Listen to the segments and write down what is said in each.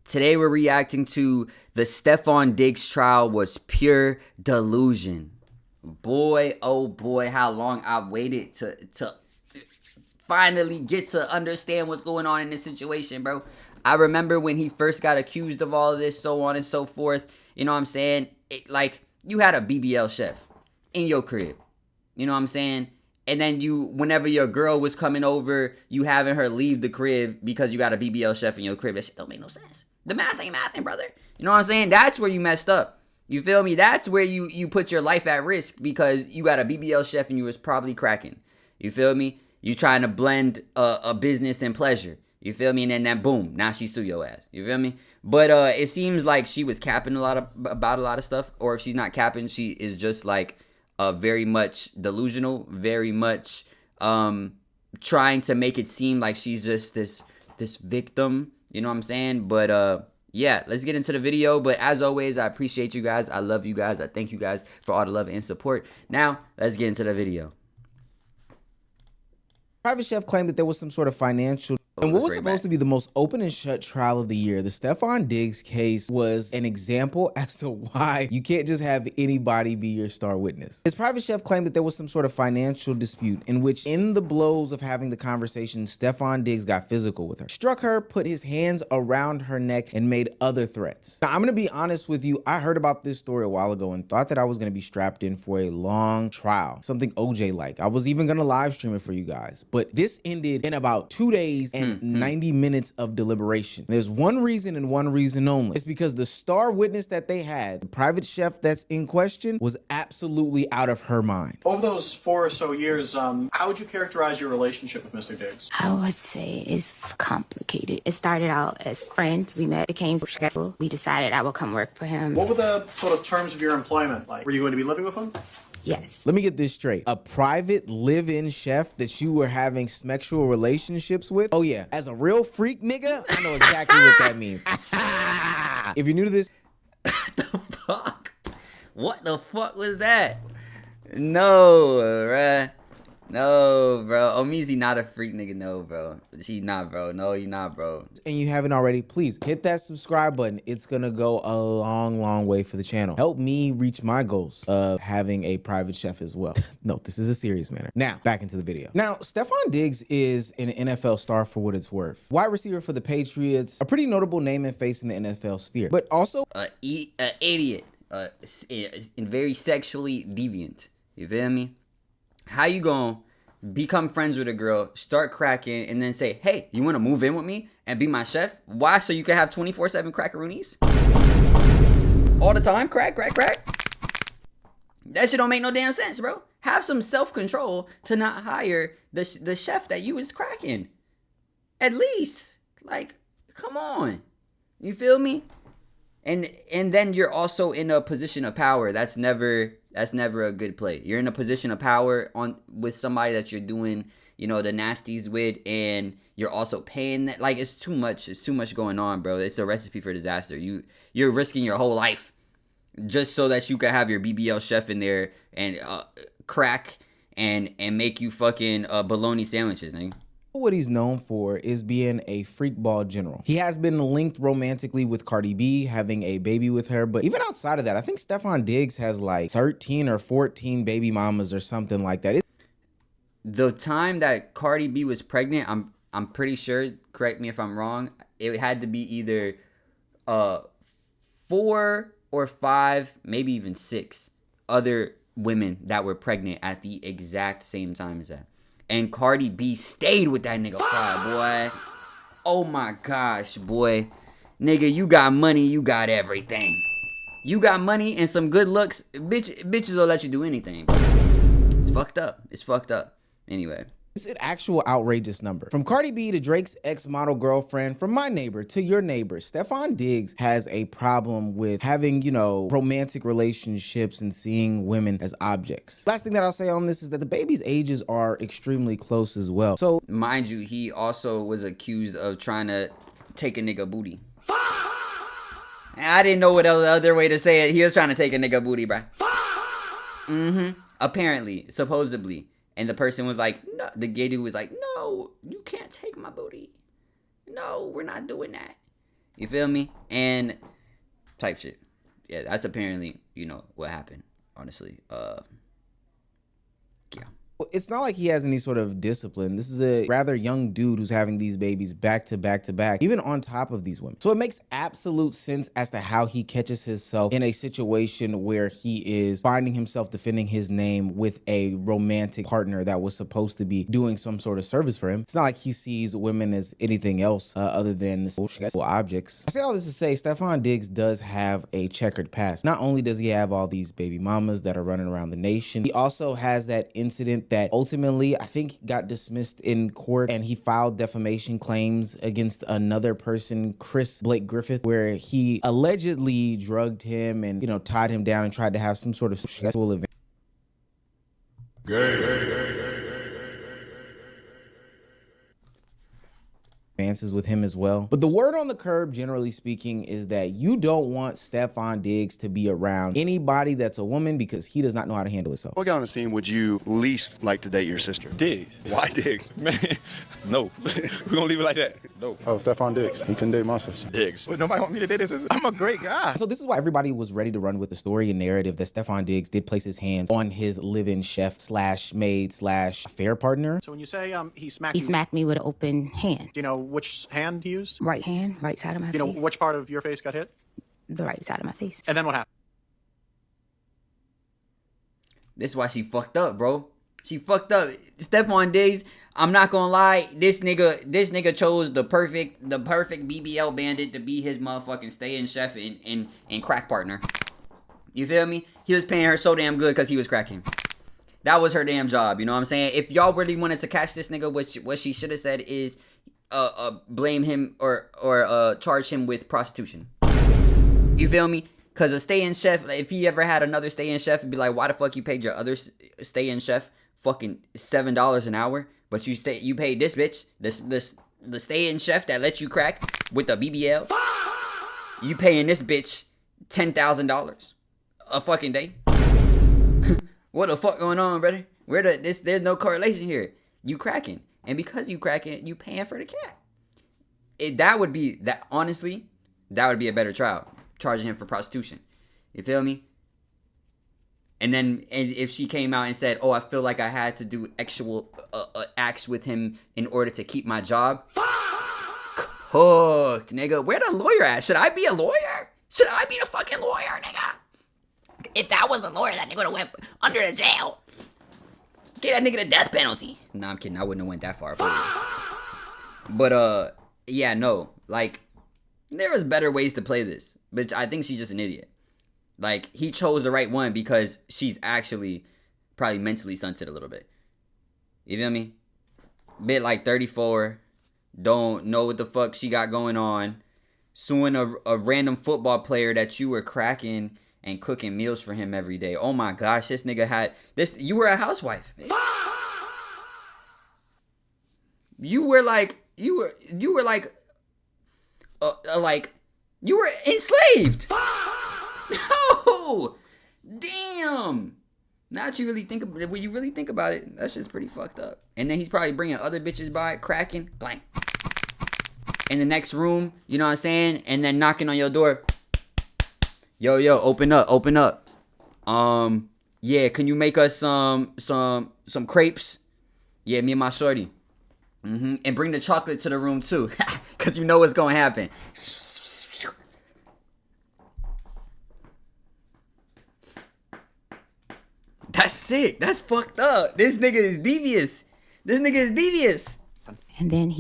Today we're reacting to the Stefon Diggs trial was pure delusion. Boy, oh boy, how long I waited to finally get to understand what's going on in this situation, bro. I remember when he first got accused of all of this, so on and so forth. You know what I'm saying? Like, you had a BBL chef in your crib. You know what I'm saying? And then whenever your girl was coming over, you having her leave the crib because you got a BBL chef in your crib. That shit don't make no sense. The math ain't mathing, brother. You know what I'm saying? That's where you messed up. You feel me? That's where you put your life at risk because you got a BBL chef and you was probably cracking. You feel me? You trying to blend a business and pleasure. You feel me? And then that boom, now she sue your ass. You feel me? But it seems like she was capping about a lot of stuff, or if she's not capping, she is just like very much delusional, very much trying to make it seem like she's just this victim. You know what I'm saying? But yeah, let's get into the video. But as always, I appreciate you guys. I love you guys. I thank you guys for all the love and support. Now, let's get into the video. Private chef claimed that there was some sort of financial and what was supposed to be the most open and shut trial of the year. The Stefon Diggs case was an example as to why you can't just have anybody be your star witness. His private chef claimed that there was some sort of financial dispute in which, in the blows of having the conversation, Stefon Diggs got physical with her, struck her, put his hands around her neck, and made other threats. Now, I'm gonna be honest with you. I heard about this story a while ago and thought that I was gonna be strapped in for a long trial, something OJ-like. I was even gonna live stream it for you guys, but this ended in about 2 days and 90 minutes of deliberation. There's one reason and one reason only. It's because the star witness that they had, the private chef that's in question, was absolutely out of her mind. Over those 4 or so years, how would you characterize your relationship with Mr. Diggs? I would say it's complicated. It started out as friends. We met, became successful. We decided I would come work for him. What were the sort of terms of your employment like? Were you going to be living with him? Yes. Let me get this straight. A private live-in chef that you were having sexual relationships with? Oh yeah, as a real freak nigga, I know exactly what that means. If you're new to this, The fuck? What the fuck was that? No, bruh. No, bro. Omizi not a freak nigga, no, bro. He not, bro. No, he not, bro. and you haven't already, please hit that subscribe button. It's gonna go a long way for the channel. Help me reach my goals of having a private chef as well. No, this is a serious matter. Now, back into the video. Now, Stefon Diggs is an NFL star for what it's worth. Wide receiver for the Patriots, a pretty notable name and face in the NFL sphere, but also Idiot, and very sexually deviant. You feel me? How you gonna become friends with a girl, start cracking, and then say, hey, you wanna move in with me and be my chef? Why? So you can have 24/7 crackaroonies? All the time? Crack. That shit don't make no damn sense, bro. Have some self-control to not hire the chef that you was cracking. At least. Like, come on. You feel me? And then you're also in a position of power. That's never a good play. You're in a position of power with somebody that you're doing, you know, the nasties with, and you're also paying that. Like, it's too much. It's too much going on, bro. It's a recipe for disaster. You're risking your whole life just so that you can have your BBL chef in there and crack and make you fucking bologna sandwiches, nigga. what he's known for is being a freak ball general. He has been linked romantically with Cardi B, having a baby with her, but even outside of that, I think Stefon Diggs has like 13 or 14 baby mamas or something like that. The time that Cardi B was pregnant, I'm pretty sure, correct me if I'm wrong, it had to be either 4 or 5, maybe even 6 other women that were pregnant at the exact same time as that. And Cardi B stayed with that nigga fire, boy. Oh my gosh, boy. Nigga, you got money, you got everything. You got money and some good looks, bitches will let you do anything, bro. It's fucked up. It's fucked up. Anyway. It's an actual outrageous number. From Cardi B to Drake's ex-model girlfriend, from my neighbor to your neighbor, Stefon Diggs has a problem with having, you know, romantic relationships and seeing women as objects. Last thing that I'll say on this is that the baby's ages are extremely close as well. So, mind you, he also was accused of trying to take a nigga booty. I didn't know what other way to say it. He was trying to take a nigga booty, bruh. Apparently, supposedly. And the person was like, no, the gay dude was like, no, you can't take my booty. No, we're not doing that. You feel me? and type shit. Yeah, that's apparently, what happened, honestly. Yeah. It's not like he has any sort of discipline. This is a rather young dude who's having these babies back to back to back, even on top of these women. So it makes absolute sense as to how he catches himself in a situation where he is finding himself defending his name with a romantic partner that was supposed to be doing some sort of service for him. It's not like he sees women as anything else other than disposable objects. I say all this to say Stefon Diggs does have a checkered past. Not only does he have all these baby mamas that are running around the nation, he also has that incident that ultimately I think got dismissed in court, and he filed defamation claims against another person, Chris Blake Griffith, where he allegedly drugged him and tied him down and tried to have some sort of sexual event. Advances with him as well. But the word on the curb, generally speaking, is that you don't want Stefon Diggs to be around anybody that's a woman because he does not know how to handle himself. What guy on the scene would you least like to date your sister? Diggs. Why Diggs? Man, no. We're gonna leave it like that. No. Oh, Stefon Diggs. He couldn't date my sister. Diggs. But nobody want me to date his sister. I'm a great guy. So this is why everybody was ready to run with the story and narrative that Stefon Diggs did place his hands on his live-in chef slash maid slash affair partner. So when you say he smacked He you, smacked me with an open hand. do you know which hand he used? Right hand, right side of my Do you know face. which part of your face got hit? The right side of my face. And then what happened? This is why she fucked up, bro. She fucked up. Stefon Diggs, I'm not gonna lie, this nigga chose the perfect BBL bandit to be his motherfucking stay-in chef and crack partner. You feel me? He was paying her so damn good because he was cracking. That was her damn job, you know what I'm saying? If y'all really wanted to catch this nigga, what she should have said is blame him or charge him with prostitution. You feel me? Because a stay-in chef, if he ever had another stay-in chef, it'd be like, why the fuck you paid your other stay-in chef fucking $7 an hour, but you paid this bitch, the stay-in chef that lets you crack with the BBL, you paying this bitch $10,000 a fucking day? What the fuck going on, brother? There's no correlation here. You cracking, and because you cracking, you paying for the cat. Honestly, that would be a better trial, charging him for prostitution. You feel me? And then if she came out and said, oh, I feel like I had to do actual acts with him in order to keep my job. Cooked, nigga. Where the lawyer at? Should I be a lawyer? Should I be the fucking lawyer, nigga? If that was a lawyer, that nigga would have went under the jail. Get that nigga the death penalty. Nah, I'm kidding. I wouldn't have went that far. But, yeah, no. Like, there was better ways to play this. But I think she's just an idiot. Like, he chose the right one because she's actually probably mentally stunted a little bit. You feel me? Bit like 34. Don't know what the fuck she got going on. Suing a random football player that you were cracking and cooking meals for him every day. Oh my gosh, this nigga had this. You were a housewife. You were enslaved. No, damn. Now that you really think about it, when you really think about it, that's just pretty fucked up. And then he's probably bringing other bitches by, cracking, blank, in the next room. You know what I'm saying? And then knocking on your door. Yo, open up. Yeah, can you make us some crepes? Yeah, me and my shorty. And bring the chocolate to the room too, cause you know what's gonna happen. That's sick. That's fucked up. This nigga is devious. And then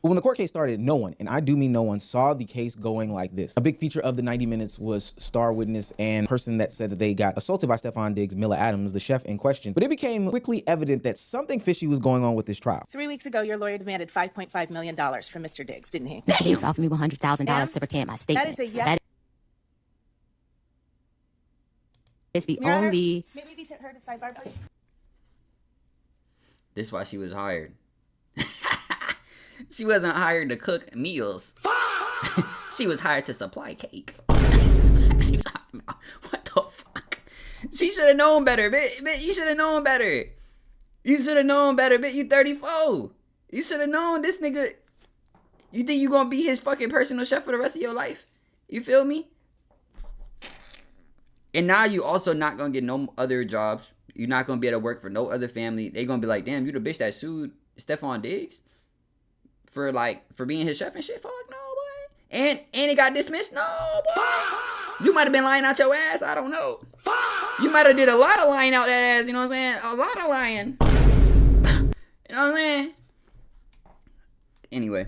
When the court case started, no one, and I do mean no one, saw the case going like this. A big feature of the 90 minutes was star witness and person that said that they got assaulted by Stefon Diggs, Mila Adams, the chef in question. But it became quickly evident that something fishy was going on with this trial. 3 weeks ago, your lawyer demanded $5.5 million from Mr. Diggs, didn't he? he was offering me $100,000 to recant my statement. That is a yes. It's the Your Honor, only. Maybe we sent her to sidebar, please. This is why she was hired. She wasn't hired to cook meals. She was hired to supply cake. What the fuck? She should have known better, bitch. You should have known better. You 34. You should have known this nigga. You think you gonna be his fucking personal chef for the rest of your life? You feel me? And now you also not gonna get no other jobs. You're not gonna be able to work for no other family. They gonna be like, damn, you the bitch that sued Stefon Diggs for being his chef and shit. Fuck no, boy. And it got dismissed. No, boy. You might have been lying out your ass. I don't know. You might have did a lot of lying out that ass. You know what I'm saying? A lot of lying. You know what I'm saying? Anyway.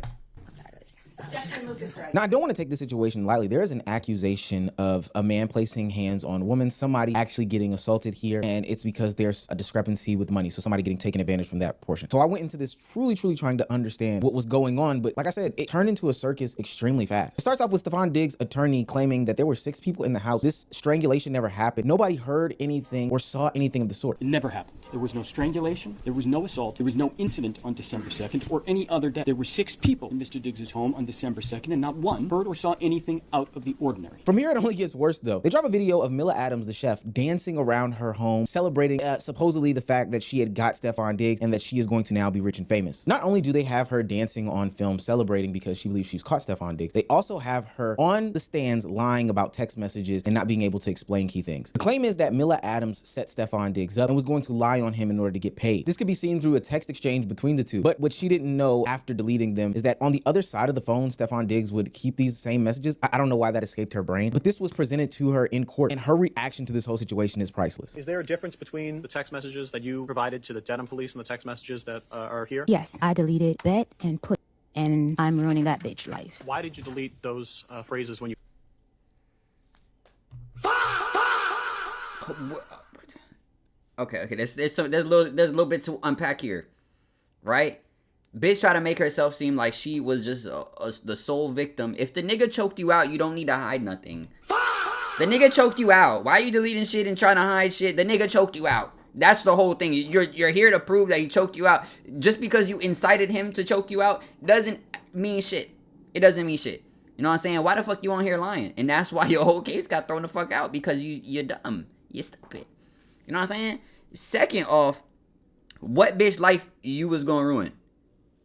Now, I don't want to take this situation lightly. There is an accusation of a man placing hands on a woman, somebody actually getting assaulted here, and it's because there's a discrepancy with money, so somebody getting taken advantage from that portion. So I went into this truly trying to understand what was going on, but like I said, it turned into a circus extremely fast. It starts off with Stefon Diggs' attorney claiming that there were 6 people in the house. This strangulation never happened. Nobody heard anything or saw anything of the sort. It never happened. There was no strangulation, there was no assault, there was no incident on December 2nd or any other day. There were 6 people in Mr. Diggs' home on December 2nd, and not one heard or saw anything out of the ordinary. From here, it only gets worse, though. They drop a video of Mila Adams, the chef, dancing around her home, celebrating supposedly the fact that she had got Stefon Diggs and that she is going to now be rich and famous. Not only do they have her dancing on film celebrating because she believes she's caught Stefon Diggs, they also have her on the stands lying about text messages and not being able to explain key things. The claim is that Mila Adams set Stefon Diggs up and was going to lie on him in order to get paid. This could be seen through a text exchange between the two, but what she didn't know after deleting them is that on the other side of the phone, Stefon Diggs would keep these same messages. I don't know why that escaped her brain, but this was presented to her in court, and her reaction to this whole situation is priceless. Is there a difference between the text messages that you provided to the Dedham police and the text messages that are here? Yes, I deleted that and I'm ruining that bitch life. Why did you delete those phrases when you... Okay. There's a little bit to unpack here, right? Bitch try to make herself seem like she was just the sole victim. If the nigga choked you out, you don't need to hide nothing. The nigga choked you out. Why are you deleting shit and trying to hide shit? The nigga choked you out. That's the whole thing. You're here to prove that he choked you out. Just because you incited him to choke you out doesn't mean shit. It doesn't mean shit. You know what I'm saying? Why the fuck you on here lying? And that's why your whole case got thrown the fuck out, because you're dumb. You're stupid. You know what I'm saying? Second off, what bitch life you was gonna ruin?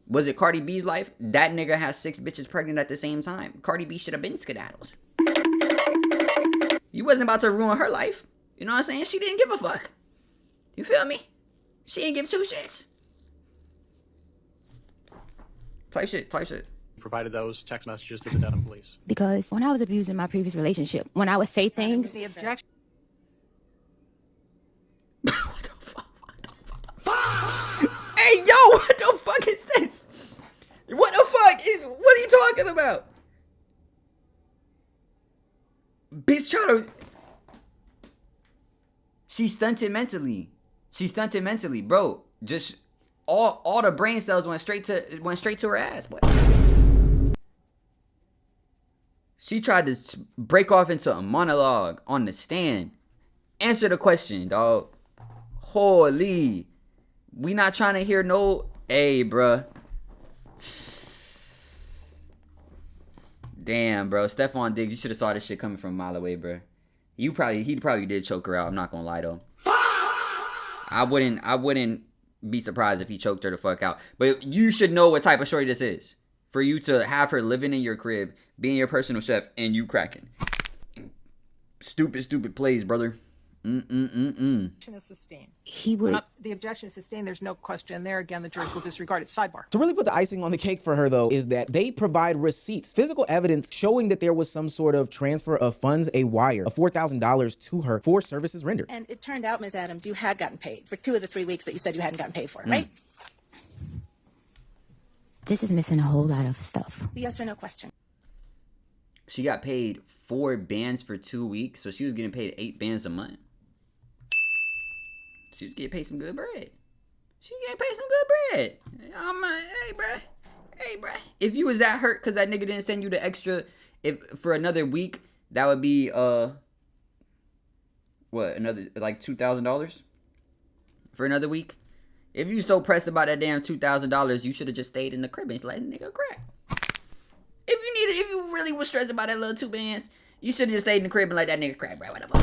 Was it Cardi B's life? That nigga has 6 bitches pregnant at the same time. Cardi B should have been skedaddled. You wasn't about to ruin her life. You know what I'm saying? She didn't give a fuck. You feel me? She didn't give 2 shits. Type shit. provided those text messages to the Dedham police? Because when I was abused in my previous relationship, when I would say things... The objection. Hey, yo, what the fuck is this? What are you talking about? Bitch try to... She stunted mentally, bro. Just all the brain cells went straight to her ass, boy. She tried to break off into a monologue on the stand. Answer the question, dog. Holy. We not trying to hear no... Hey, bruh. Damn, bro. Stefon Diggs, you should have saw this shit coming from a mile away, bro. He probably did choke her out. I'm not gonna lie, though. I wouldn't be surprised if he choked her the fuck out. But you should know what type of shorty this is. For you to have her living in your crib, being your personal chef, and you cracking. Stupid plays, brother. Objection is sustained. He would... The objection is sustained. There's no question there. Again, the jurors will disregard it. Sidebar. To really put the icing on the cake for her, though, is that they provide receipts, physical evidence showing that there was some sort of transfer of funds, a wire of $4,000 to her for services rendered. And it turned out, Ms. Adams, you had gotten paid for 2 of the 3 weeks that you said you hadn't gotten paid for, right? This is missing a whole lot of stuff. Yes or no question. She got paid 4 bands for 2 weeks, so she was getting paid 8 bands a month. She was getting paid some good bread. Hey, bruh. If you was that hurt because that nigga didn't send you the extra for another week, that would be, another, like $2,000 for another week? If you so pressed about that damn $2,000, you should have just stayed in the crib and let a nigga crack. If you really was stressed about that little 2 bands, you should have just stayed in the crib and let that nigga crack, bro. What the fuck?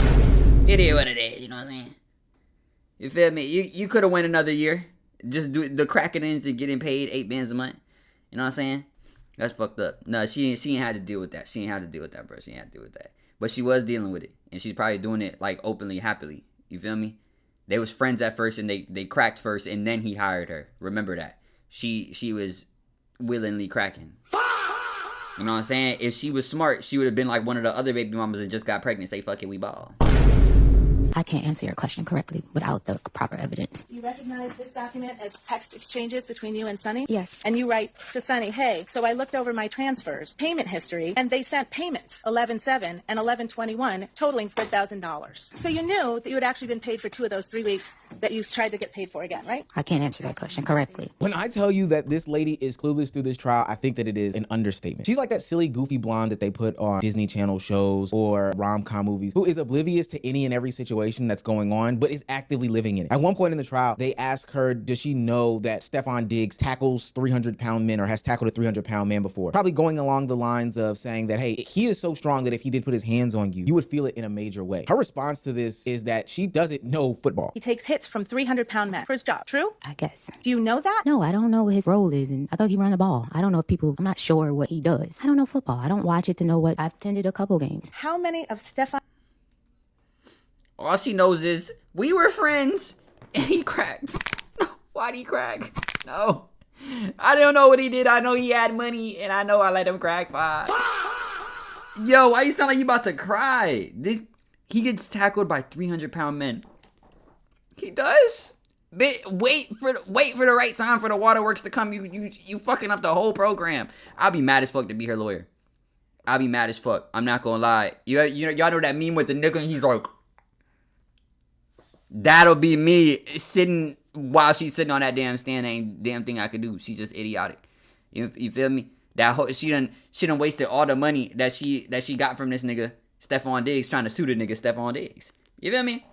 It is what it is, you know what I'm saying? You feel me? You could have went another year. Just do the cracking ins and getting paid 8 bands a month. You know what I'm saying? That's fucked up. No, she ain't had to deal with that. She ain't had to deal with that, bro. She ain't had to deal with that. But she was dealing with it. And she's probably doing it, like, openly, happily. You feel me? They was friends at first, and they cracked first, and then he hired her. Remember that. She was willingly cracking. You know what I'm saying? If she was smart, she would have been like one of the other baby mamas that just got pregnant. Say, fuck it, we ball. I can't answer your question correctly without the proper evidence. You recognize this document as text exchanges between you and Sonny? Yes. And you write to Sonny, hey, so I looked over my transfers, payment history, and they sent payments, 11/7 and 11/21, totaling $4,000. So you knew that you had actually been paid for 2 of those 3 weeks that you tried to get paid for again, right? I can't answer that question correctly. When I tell you that this lady is clueless through this trial, I think that it is an understatement. She's like that silly, goofy blonde that they put on Disney Channel shows or rom-com movies, who is oblivious to any and every situation that's going on, but is actively living in it. At one point in the trial, they ask her, does she know that Stefon Diggs tackles 300-pound men or has tackled a 300-pound man before? Probably going along the lines of saying that, hey, he is so strong that if he did put his hands on you, you would feel it in a major way. Her response to this is that she doesn't know football. He takes hits from 300-pound men for his job. True? I guess. Do you know that? No, I don't know what his role is, and I thought he ran the ball. I don't know if people, I'm not sure what he does. I don't know football. I don't watch it to know what. I've attended a couple games. How many of Stefon... All she knows is we were friends and he cracked. Why'd he crack? No. I don't know what he did. I know he had money and I know I let him crack 5. Yo, why you sound like you about to cry? He gets tackled by 300-pound men. He does? Wait for the right time for the waterworks to come. You fucking up the whole program. I'll be mad as fuck to be her lawyer. I'll be mad as fuck. I'm not gonna lie. Y'all know that meme with the nigga and he's like, that'll be me sitting while she's sitting on that damn stand. Ain't damn thing I could do. She's just idiotic. You feel me? That whole, she done wasted all the money that she got from this nigga Stefon Diggs trying to sue the nigga Stefon Diggs. You feel me?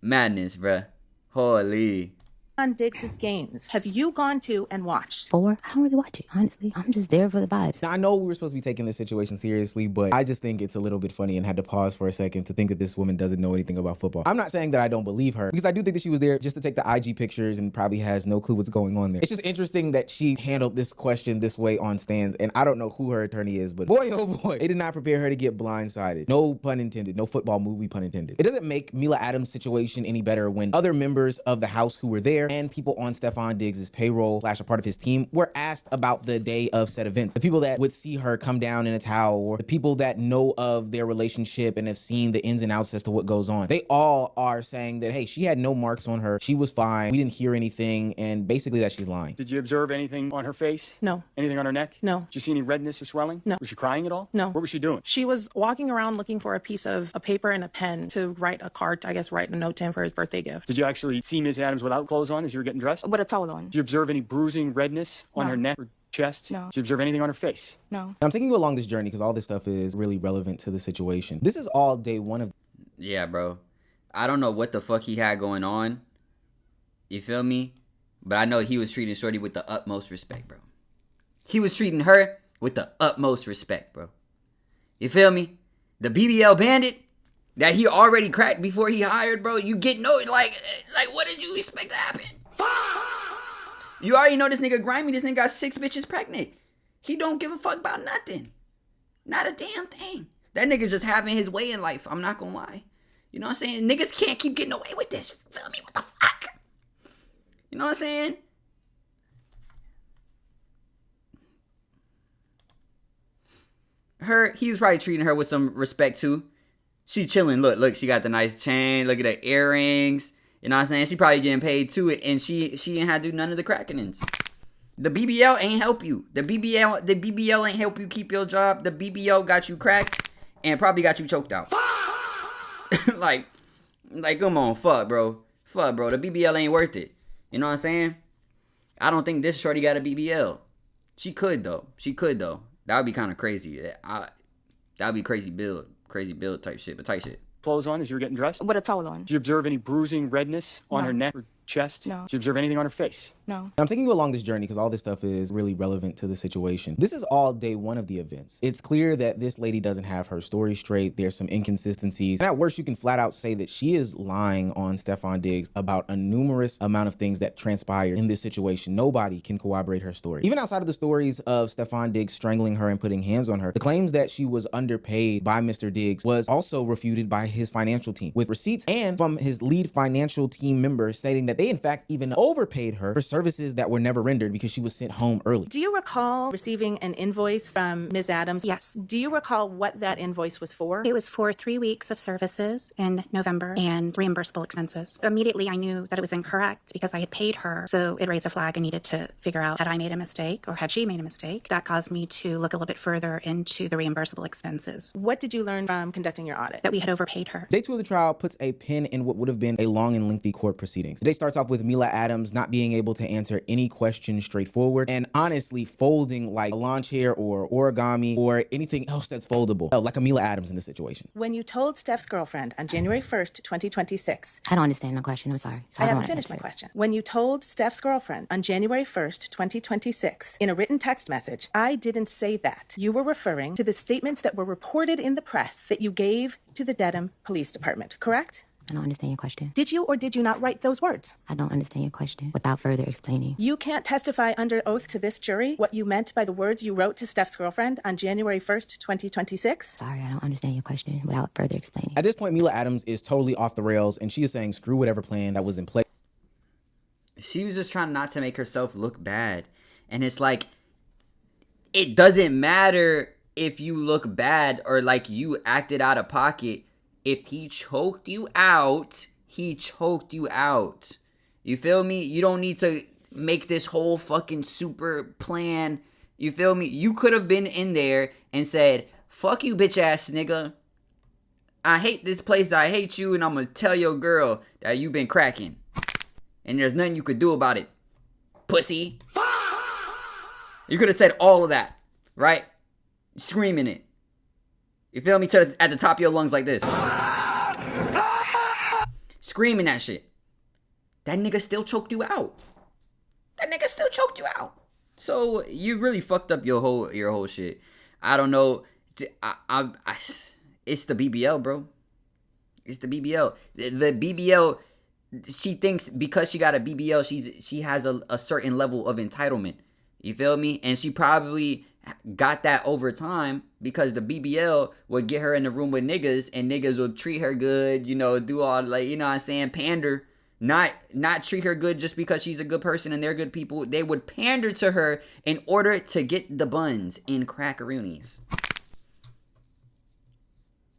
Madness, bruh. Holy. on Diggs' games have you gone to and watched? 4? I don't really watch it, honestly. I'm just there for the vibes. Now, I know we were supposed to be taking this situation seriously, but I just think it's a little bit funny and had to pause for a second to think that this woman doesn't know anything about football. I'm not saying that I don't believe her, because I do think that she was there just to take the IG pictures and probably has no clue what's going on there. It's just interesting that she handled this question this way on stands, and I don't know who her attorney is, but boy, oh boy, they did not prepare her to get blindsided. No pun intended. No football movie pun intended. It doesn't make Mila Adams' situation any better when other members of the House who were there and people on Stefon Diggs' payroll / a part of his team were asked about the day of said events. The people that would see her come down in a towel, or the people that know of their relationship and have seen the ins and outs as to what goes on, they all are saying that, hey, she had no marks on her. She was fine. We didn't hear anything, and basically that she's lying. Did you observe anything on her face? No. Anything on her neck? No. Did you see any redness or swelling? No. Was she crying at all? No. What was she doing? She was walking around looking for a piece of a paper and a pen to write a card, I guess write a note to him for his birthday gift. Did you actually see Ms. Adams without clothes on as you were getting dressed? With a towel on. Did you observe any bruising, redness on No. her neck or chest? No. Did you observe anything on her face? No. I'm taking you along this journey because all this stuff is really relevant to the situation. This is all day one of... Yeah, bro. I don't know what the fuck he had going on. You feel me? But I know he was treating Shorty with the utmost respect, bro. He was treating her with the utmost respect, bro. You feel me? The BBL bandit that he already cracked before he hired, bro. You get no, like what did you expect to happen? You already know this nigga grimy. This nigga got 6 bitches pregnant. He don't give a fuck about nothing. Not a damn thing. That nigga just having his way in life. I'm not gonna lie. You know what I'm saying? Niggas can't keep getting away with this. Feel me? What the fuck? You know what I'm saying? He was probably treating her with some respect too. She chilling. Look, she got the nice chain. Look at the earrings. You know what I'm saying? She probably getting paid too, and she ain't had to do none of the crackings. The BBL ain't help you. The BBL ain't help you keep your job. The BBL got you cracked and probably got you choked out. like come on, fuck, bro. The BBL ain't worth it. You know what I'm saying? I don't think this shorty got a BBL. She could though. That would be kind of crazy. That would be crazy build type shit, but tight shit. Clothes on as you were getting dressed? With a towel on. Did you observe any bruising, redness on No. her neck or chest? No. Did you observe anything on her face? No. I'm taking you along this journey because all this stuff is really relevant to the situation. This is all day one of the events. It's clear that this lady doesn't have her story straight. There's some inconsistencies. And at worst, you can flat out say that she is lying on Stefon Diggs about a numerous amount of things that transpired in this situation. Nobody can corroborate her story. Even outside of the stories of Stefon Diggs strangling her and putting hands on her, the claims that she was underpaid by Mr. Diggs was also refuted by his financial team with receipts and from his lead financial team member stating that they in fact even overpaid her for services that were never rendered because she was sent home early. Do you recall receiving an invoice from Ms. Adams? Yes. Do you recall what that invoice was for? It was for 3 weeks of services in November and reimbursable expenses. Immediately, I knew that it was incorrect because I had paid her. So it raised a flag. I needed to figure out, had I made a mistake or had she made a mistake? That caused me to look a little bit further into the reimbursable expenses. What did you learn from conducting your audit? That we had overpaid her. Day 2 of the trial puts a pin in what would have been a long and lengthy court proceedings. The day starts off with Mila Adams not being able to answer any question straightforward and honestly folding like a lawn chair or origami or anything else that's foldable, like a Mila Adams in this situation. When you told Steph's girlfriend on January 1st, 2026. I don't understand the question. I'm sorry. I haven't finished my question. When you told Steph's girlfriend on January 1st, 2026, in a written text message, I didn't say that. You were referring to the statements that were reported in the press that you gave to the Dedham Police Department, correct? I don't understand your question. Did you or did you not write those words? I don't understand your question without further explaining. You can't testify under oath to this jury what you meant by the words you wrote to Steph's girlfriend on January 1st, 2026? Sorry, I don't understand your question without further explaining. At this point, Mila Adams is totally off the rails and she is saying screw whatever plan that was in place. She was just trying not to make herself look bad. And it's like, it doesn't matter if you look bad or like you acted out of pocket. If he choked you out, he choked you out. You feel me? You don't need to make this whole fucking super plan. You feel me? You could have been in there and said, fuck you, bitch ass nigga. I hate this place. I hate you. And I'm going to tell your girl that you been cracking. And there's nothing you could do about it. Pussy. You could have said all of that. Right? Screaming it. You feel me? At the top of your lungs like this. Screaming that shit. That nigga still choked you out. That nigga still choked you out. So you really fucked up your whole shit. I don't know. It's the BBL, bro. It's the BBL. The BBL, she thinks because she got a BBL, she has a certain level of entitlement. You feel me? And she probably got that over time because the BBL would get her in the room with niggas and niggas would treat her good, you know, do all like, you know what I'm saying, pander, not treat her good just because she's a good person and they're good people. They would pander to her in order to get the buns in crackaroonies.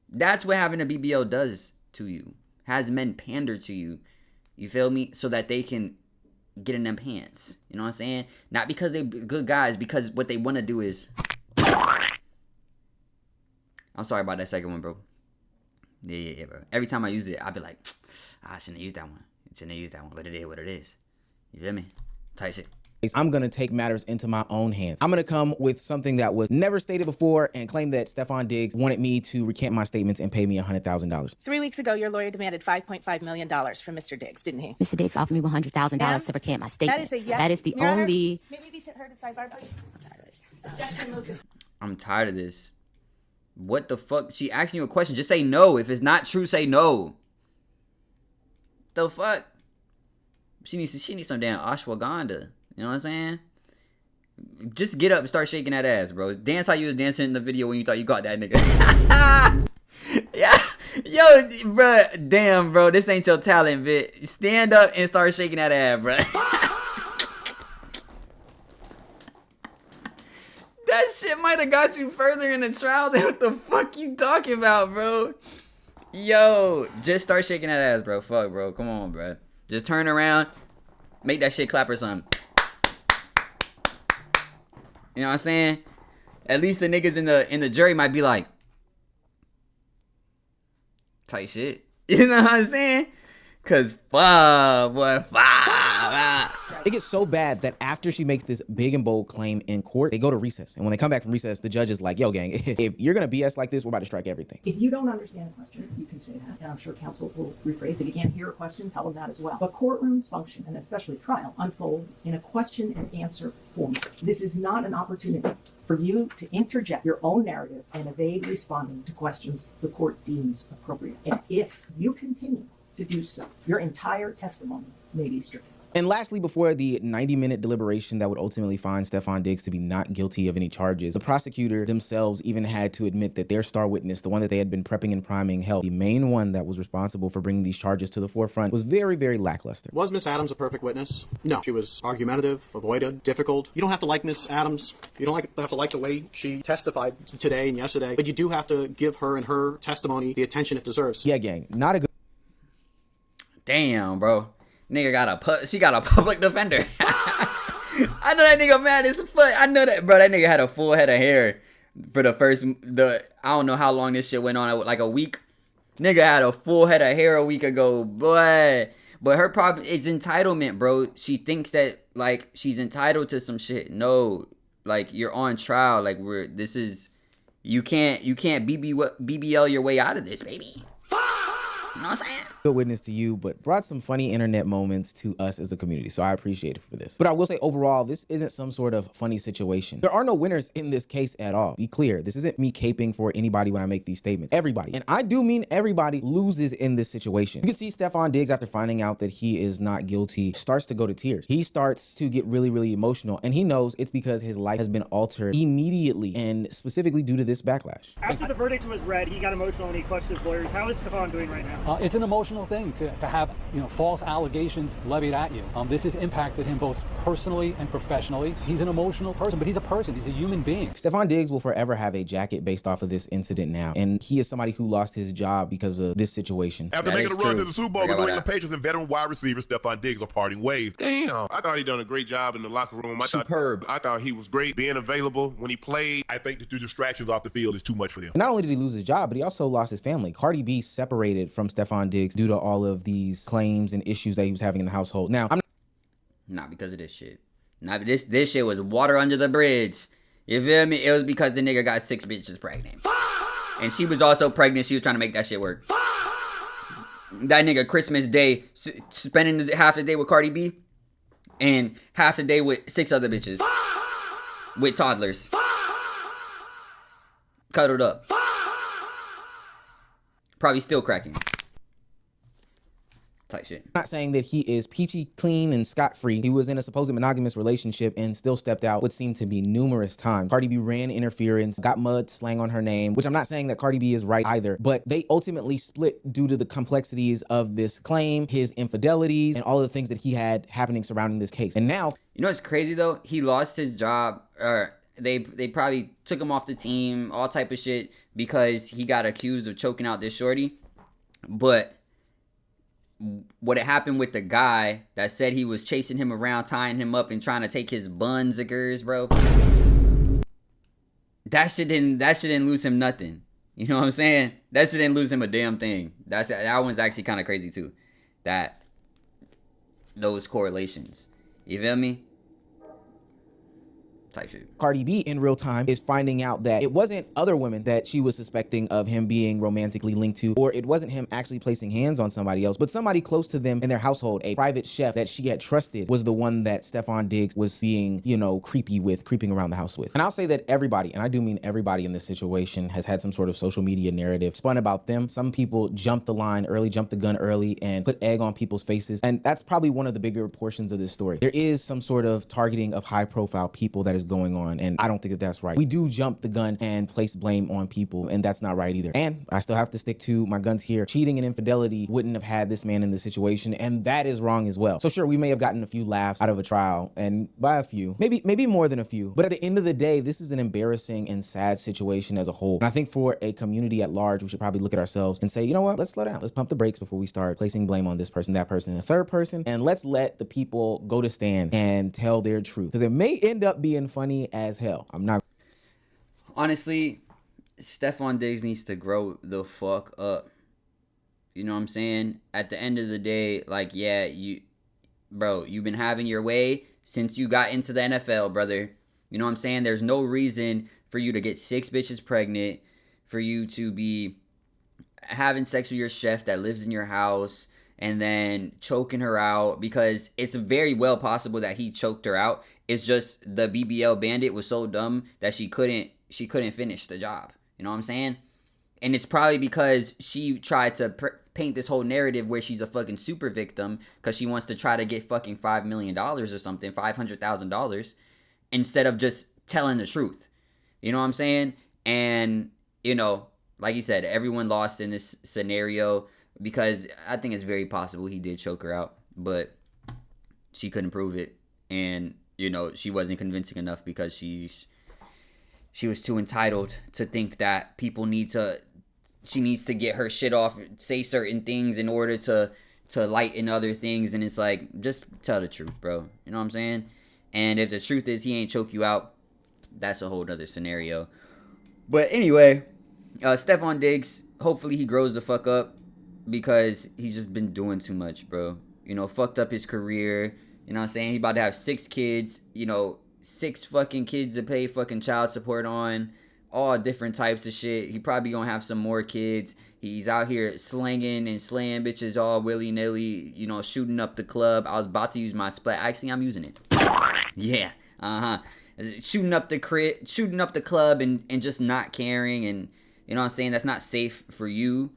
That's what having a BBL does to you. Has men pander to you. You feel me? So that they can get in them pants. You know what I'm saying? Not because they're good guys, because what they want to do is... I'm sorry about that second one, bro. Yeah, bro. Every time I use it, I'll be like, I shouldn't have used that one. But it is what it is. You feel me? Tight shit. I'm going to take matters into my own hands. I'm going to come with something that was never stated before and claim that Stefon Diggs wanted me to recant my statements and pay me $100,000. 3 weeks ago, your lawyer demanded $5.5 million from Mr. Diggs, didn't he? Mr. Diggs offered me $100,000 to recant my statement. That is a yes. That is the only... Maybe we heard it sidebar, please. I'm tired of this. What the fuck? She asking you a question. Just say no. If it's not true, say no. The fuck? She needs some damn ashwagandha. You know what I'm saying? Just get up and start shaking that ass, bro. Dance how you was dancing in the video when you thought you got that nigga. Yeah. Yo, bro. Damn, bro. This ain't your talent, bitch. Stand up and start shaking that ass, bro. That shit might have got you further in the trial than what the fuck you talking about, bro. Yo, just start shaking that ass, bro. Fuck, bro. Come on, bro. Just turn around. Make that shit clap or something. You know what I'm saying? At least the niggas in the jury might be like, tight shit. You know what I'm saying? Cause fuck, boy, fuck. It gets so bad that after she makes this big and bold claim in court, they go to recess. And when they come back from recess, the judge is like, yo, gang, if you're going to BS like this, we're about to strike everything. If you don't understand a question, you can say that. And I'm sure counsel will rephrase. If you can't hear a question, tell them that as well. But courtrooms function, and especially trial, unfold in a question and answer format. This is not an opportunity for you to interject your own narrative and evade responding to questions the court deems appropriate. And if you continue to do so, your entire testimony may be stricken. And lastly, before the 90-minute deliberation that would ultimately find Stefon Diggs to be not guilty of any charges, the prosecutor themselves even had to admit that their star witness, the one that they had been prepping and priming, hell, the main one that was responsible for bringing these charges to the forefront, was very, very lackluster. Was Miss Adams a perfect witness? No. She was argumentative, avoided, difficult. You don't have to like Miss Adams. You don't have to like the way she testified today and yesterday, but you do have to give her and her testimony the attention it deserves. Yeah, gang, not a good... Damn, bro. Nigga she got a public defender. I know that nigga mad as fuck. I know that, bro. That nigga had a full head of hair for I don't know how long this shit went on, like a week. Nigga had a full head of hair a week ago, boy. But her problem is entitlement, bro. She thinks that, like, she's entitled to some shit. No, like, you're on trial. Like, you can't BBL your way out of this, baby. You know what I'm saying? Good witness to you, but brought some funny internet moments to us as a community. So I appreciate it for this. But I will say overall, this isn't some sort of funny situation. There are no winners in this case at all. Be clear. This isn't me caping for anybody when I make these statements. Everybody, and I do mean everybody, loses in this situation. You can see Stefon Diggs, after finding out that he is not guilty, starts to go to tears. He starts to get really, really emotional, and he knows it's because his life has been altered immediately, and specifically due to this backlash. After the verdict was read, he got emotional and he clutched his lawyers. How is Stefon doing right now? It's an emotional thing to have, false allegations levied at you. This has impacted him both personally and professionally. He's an emotional person, but he's a person. He's a human being. Stefon Diggs will forever have a jacket based off of this incident now, and he is somebody who lost his job because of this situation. After making a run to the Super Bowl with New England Patriots and veteran wide receiver Stefon Diggs are parting ways. Damn, I thought he done a great job in the locker room. Superb. I thought he was great being available when he played. I think the distractions off the field is too much for him. Not only did he lose his job, but he also lost his family. Cardi B separated from Stefon Diggs due to all of these claims and issues that he was having in the household. Now, I'm not because of this shit. Not this shit was water under the bridge. You feel me? It was because the nigga got 6 bitches pregnant. And she was also pregnant. She was trying to make that shit work. That nigga Christmas Day spending half the day with Cardi B and half the day with 6 other bitches with toddlers cuddled up. Probably still cracking. Type shit. Not saying that he is peachy clean and scot-free. He was in a supposed monogamous relationship and still stepped out what seemed to be numerous times. Cardi B ran interference, got mud slang on her name, which I'm not saying that Cardi B is right either, but they ultimately split due to the complexities of this claim, his infidelities, and all of the things that he had happening surrounding this case. And now, you know what's crazy though? He lost his job, or they probably took him off the team, all type of shit, because he got accused of choking out this shorty. But what had happened with the guy that said he was chasing him around, tying him up and trying to take his bunzigers, bro. That shit didn't lose him nothing. You know what I'm saying? That shit didn't lose him a damn thing. That one's actually kind of crazy too. Those correlations. You feel me? Type shit. Cardi B in real time is finding out that it wasn't other women that she was suspecting of him being romantically linked to, or it wasn't him actually placing hands on somebody else, but somebody close to them in their household. A private chef that she had trusted was the one that Stefon Diggs was being, creeping around the house with. And I'll say that everybody, and I do mean everybody in this situation, has had some sort of social media narrative spun about them. Some people jumped the gun early and put egg on people's faces. And that's probably one of the bigger portions of this story. There is some sort of targeting of high profile people that is going on, and I don't think that that's right. We do jump the gun and place blame on people, and that's not right either. And I still have to stick to my guns here. Cheating and infidelity wouldn't have had this man in this situation, and that is wrong as well. So sure, we may have gotten a few laughs out of a trial, and by a few, maybe more than a few, but at the end of the day, this is an embarrassing and sad situation as a whole. And I think for a community at large, we should probably look at ourselves and say, you know what, let's slow down. Let's pump the brakes before we start placing blame on this person, that person, and the third person, and let's let the people go to stand and tell their truth, because it may end up being funny as hell. I'm not. Honestly, Stefon Diggs needs to grow the fuck up. You know what I'm saying? At the end of the day, like, yeah, bro, you've been having your way since you got into the NFL, brother. You know what I'm saying? There's no reason for you to get 6 bitches pregnant, for you to be having sex with your chef that lives in your house and then choking her out, because it's very well possible that he choked her out. It's just the BBL bandit was so dumb that she couldn't finish the job. You know what I'm saying? And it's probably because she tried to paint this whole narrative where she's a fucking super victim because she wants to try to get fucking $5 million or something, $500,000, instead of just telling the truth. You know what I'm saying? And, you know, like you said, everyone lost in this scenario, because I think it's very possible he did choke her out, but she couldn't prove it. And, you know, she wasn't convincing enough because she was too entitled to think that she needs to get her shit off, say certain things in order to lighten other things. And it's like, just tell the truth, bro. You know what I'm saying? And if the truth is he ain't choke you out, that's a whole other scenario. But anyway, Stefon Diggs, hopefully he grows the fuck up, because he's just been doing too much, bro. You know, fucked up his career. You know what I'm saying? He about to have 6 kids, you know, 6 fucking kids to pay fucking child support on, all different types of shit. He probably gonna have some more kids. He's out here slinging and slaying bitches all willy-nilly, you know, shooting up the club. I was about to use my splat. Actually, I'm using it. Yeah, shooting up the club and just not caring. And, you know what I'm saying? That's not safe for you.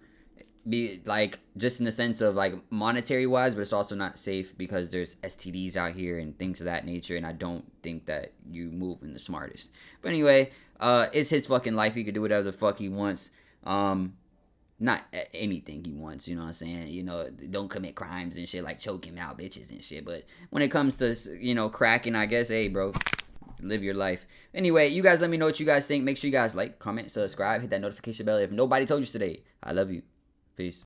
Be like, just in the sense of like monetary wise, but it's also not safe because there's STDs out here and things of that nature, and I don't think that you move in the smartest. But anyway, it's his fucking life. He could do whatever the fuck he wants. Not anything he wants, you know what I'm saying? You know, don't commit crimes and shit like choking out bitches and shit. But when it comes to, you know, cracking, I guess, hey, bro, live your life. Anyway, you guys let me know what you guys think. Make sure you guys like, comment, subscribe, hit that notification bell. If nobody told you today, I love you. Peace.